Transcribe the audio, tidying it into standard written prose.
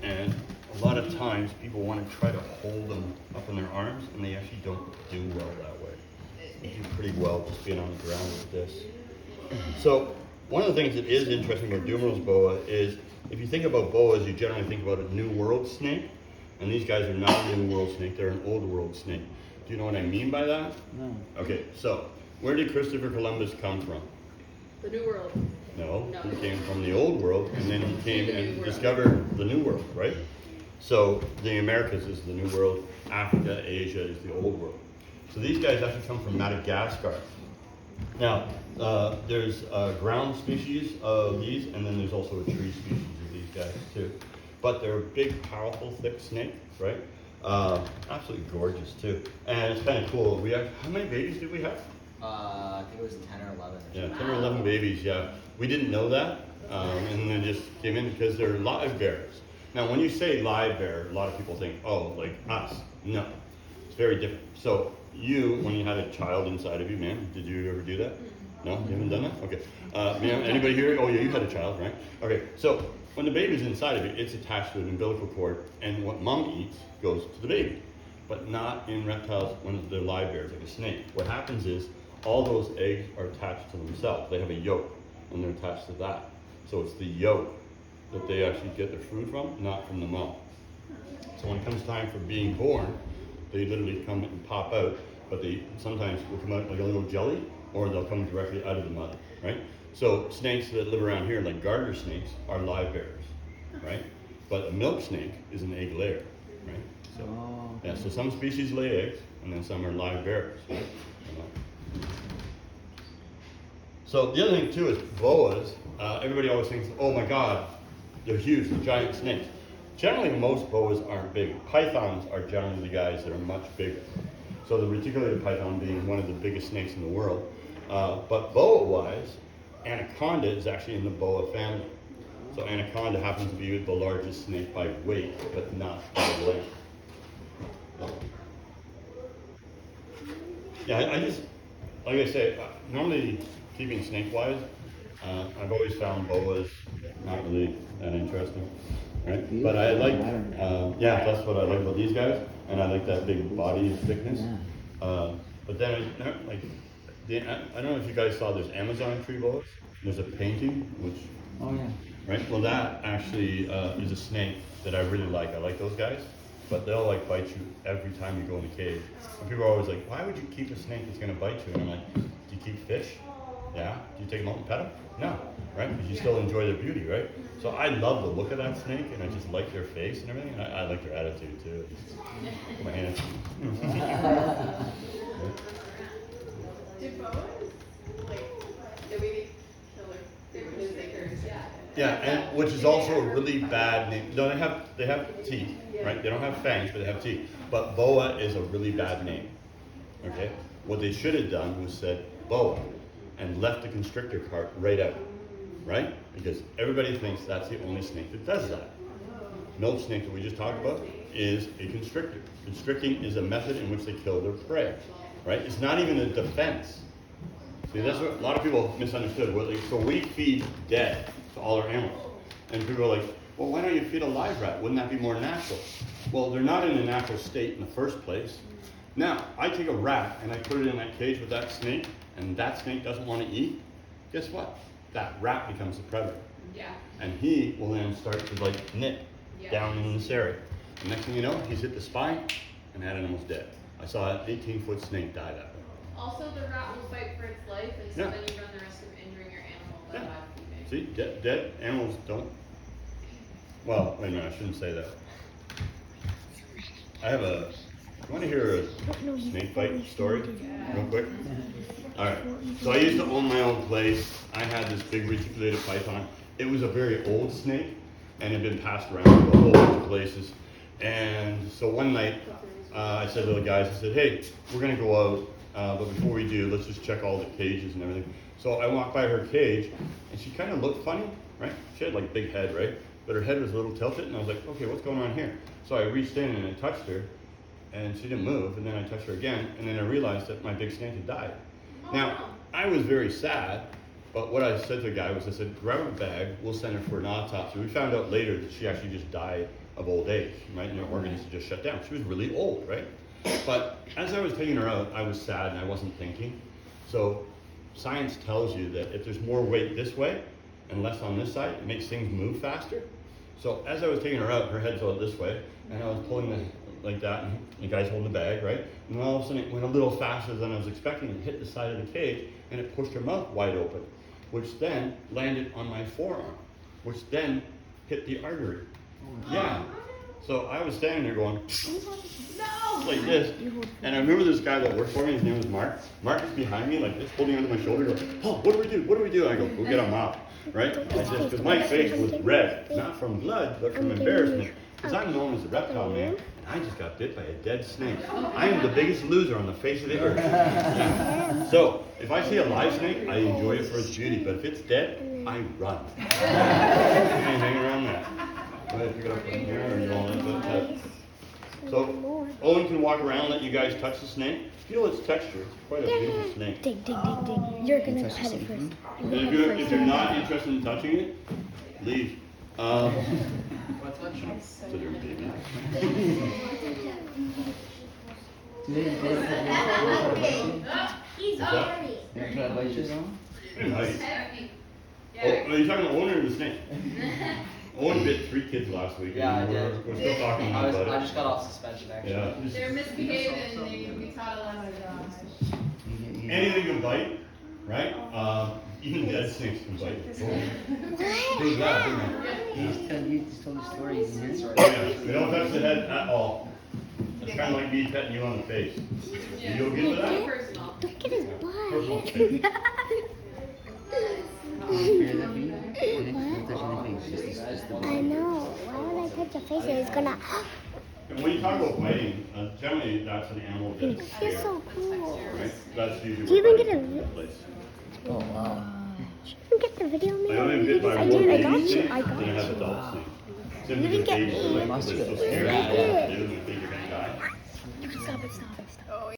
And a lot of times people want to try to hold them up in their arms, and they actually don't do well that way. They do pretty well just being on the ground with this. So one of the things that is interesting about Dumeril's boa is, if you think about boas, you generally think about a New World snake, and these guys are not a New World snake, they're an Old World snake. Do you know what I mean by that? No. Okay, so where did Christopher Columbus come from? The New World. No, No. he came from the Old World, and then he came and discovered the New World, right? So the Americas is the New World, Africa, Asia is the Old World. So these guys actually come from Madagascar. Now, there's a ground species of these, and then there's also a tree species of these guys too. But they're a big, powerful, thick snake, right? Absolutely gorgeous too. And it's kind of cool. We have, how many babies did we have? I think it was 10 or 11. Yeah, 10 or 11 babies, yeah. We didn't know that, and then just came in because they're live bearers. Now, when you say live bearer, a lot of people think, oh, like us. No, it's very different. So you, when you had a child inside of you, ma'am, did you ever do that? No, you haven't done that? Okay. Ma'am, anybody here? Oh, yeah, you had a child, right? Okay, so when the baby's inside of you, it's attached to an umbilical cord, and what mom eats goes to the baby. But not in reptiles when they're live bearers, like a snake. What happens is, all those eggs are attached to themselves. They have a yolk, and they're attached to that. So it's the yolk that they actually get their food from, not from the mom. So when it comes time for being born, they literally come and pop out, but they sometimes will come out like a little jelly, or they'll come directly out of the mother, right? So snakes that live around here, like garter snakes, are live bearers, right? But a milk snake is an egg layer, right? So, yeah, so some species lay eggs, and then some are live bearers. Right? So the other thing too is boas. Everybody always thinks, oh my God, they're huge, they're giant snakes. Generally, most boas aren't big. Pythons are generally the guys that are much bigger. So the reticulated python being one of the biggest snakes in the world. But boa-wise, anaconda is actually in the boa family. So anaconda happens to be the largest snake by weight, but not by length. Yeah, I just, like I say, normally keeping snake-wise, I've always found boas not really that interesting, right? But I like, yeah, that's what I like about these guys, and I like that big body thickness. But then, I don't know if you guys saw, there's Amazon tree boas. There's a painting, which, right? Well, that actually is a snake that I really like. I like those guys, but they'll like bite you every time you go in the cage. And people are always like, why would you keep a snake that's gonna bite you? And I'm like, do you keep fish? Yeah. Do you take them out and pet them? No, right? Because you still enjoy their beauty, right? So I love the look of that snake, and I just like their face and everything, and I like their attitude too. Just, my hands. Do boas, like, the way they kill their Yeah, and which is also a really bad name. No, they have teeth, right? They don't have fangs, but they have teeth. But boa is a really bad name. Okay? What they should have done was said boa and left the constrictor part right out, right? Because everybody thinks that's the only snake that does that. Milk snake that we just talked about is a constrictor. Constricting is a method in which they kill their prey, right? It's not even a defense. See, that's what a lot of people misunderstood. So we feed dead to all our animals. And people are like, well, why don't you feed a live rat? Wouldn't that be more natural? Well, they're not in a natural state in the first place. Now, I take a rat and I put it in that cage with that snake, and that snake doesn't want to eat. Guess what? That rat becomes the predator. Yeah. And he will then start to like nip down in this area. The next thing you know, he's hit the spine, and that animal's dead. I saw an 18-foot snake die that way. Also, the rat will fight for its life, and so then you run the risk of injuring your animal by live feeding. See, dead animals don't. Well, wait a minute, I shouldn't say that. I have a. You want to hear a snake fight story, real quick? All right. So I used to own my own place. I had this big reticulated python. It was a very old snake, and it had been passed around to a whole bunch of places. And so one night, I said to the guys, I said, hey, we're going to go out, but before we do, let's just check all the cages and everything. So I walked by her cage, and she kind of looked funny, right? She had like a big head, right? But her head was a little tilted, and I was like, okay, what's going on here? So I reached in and I touched her, and she didn't move, and then I touched her again, and then I realized that my big snake had died. Now, I was very sad, but what I said to the guy was, I said, grab her bag, we'll send her for an autopsy. We found out later that she actually just died of old age, right? And her organs had just shut down. She was really old, right? But as I was taking her out, I was sad and I wasn't thinking. So science tells you that if there's more weight this way and less on this side, it makes things move faster. So as I was taking her out, her head's out this way, and I was pulling it like that, and the guy's holding the bag, right? And then all of a sudden it went a little faster than I was expecting and hit the side of the cage, and it pushed her mouth wide open, which then landed on my forearm, which then hit the artery. Yeah. So I was standing there going, no, like this. And I remember this guy that worked for me, his name was Mark. Mark is behind me like this, holding onto my shoulder, going, oh, what do we do? What do we do? I go, go get him out, right? Like this, because my face was red, not from blood, but from embarrassment. Because I'm known as the reptile man, and I just got bit by a dead snake. I am the biggest loser on the face of the earth. Yeah. So, if I see a live snake, I enjoy it for its beauty, but if it's dead, I run. You can't hang around that. Go ahead, pick it up from here, or you want to So, Owen can walk around, let you guys touch the snake. Feel its texture. It's quite a beautiful snake. Dig, dig, dig, dig. You're gonna pet it first. And if you're not interested in touching it, leave. So they're baby. He's already. Nice. Yeah. Oh, are you talking about Owen or the snake? Owen bit 3 kids last week. Yeah, I and did. We're still talking I about it. just got off suspension actually. Yeah. They're misbehaving, they we taught a lesson. Anything can bite, right? Even dead snakes can bite. Who's that? You just told the story. Yeah, we don't touch the head at all. It's kind of like me petting you on the face. Yeah. You okay with that? Personal. Look at his butt. Personal. I know. Why would I touch your face? It's gonna. And when you talk about biting, generally that's an animal that's You're scared, so cool. right? That's usually Do you what even biting get a- takes place. Oh wow. You get the video, man. I only bit by I more did. I baby got you. snakes I than I got have you. adult snakes. You Simply didn't because get babies are me. like, they're so scared Yeah. of what they do and they think you're gonna die. Stop it, stop it, stop it.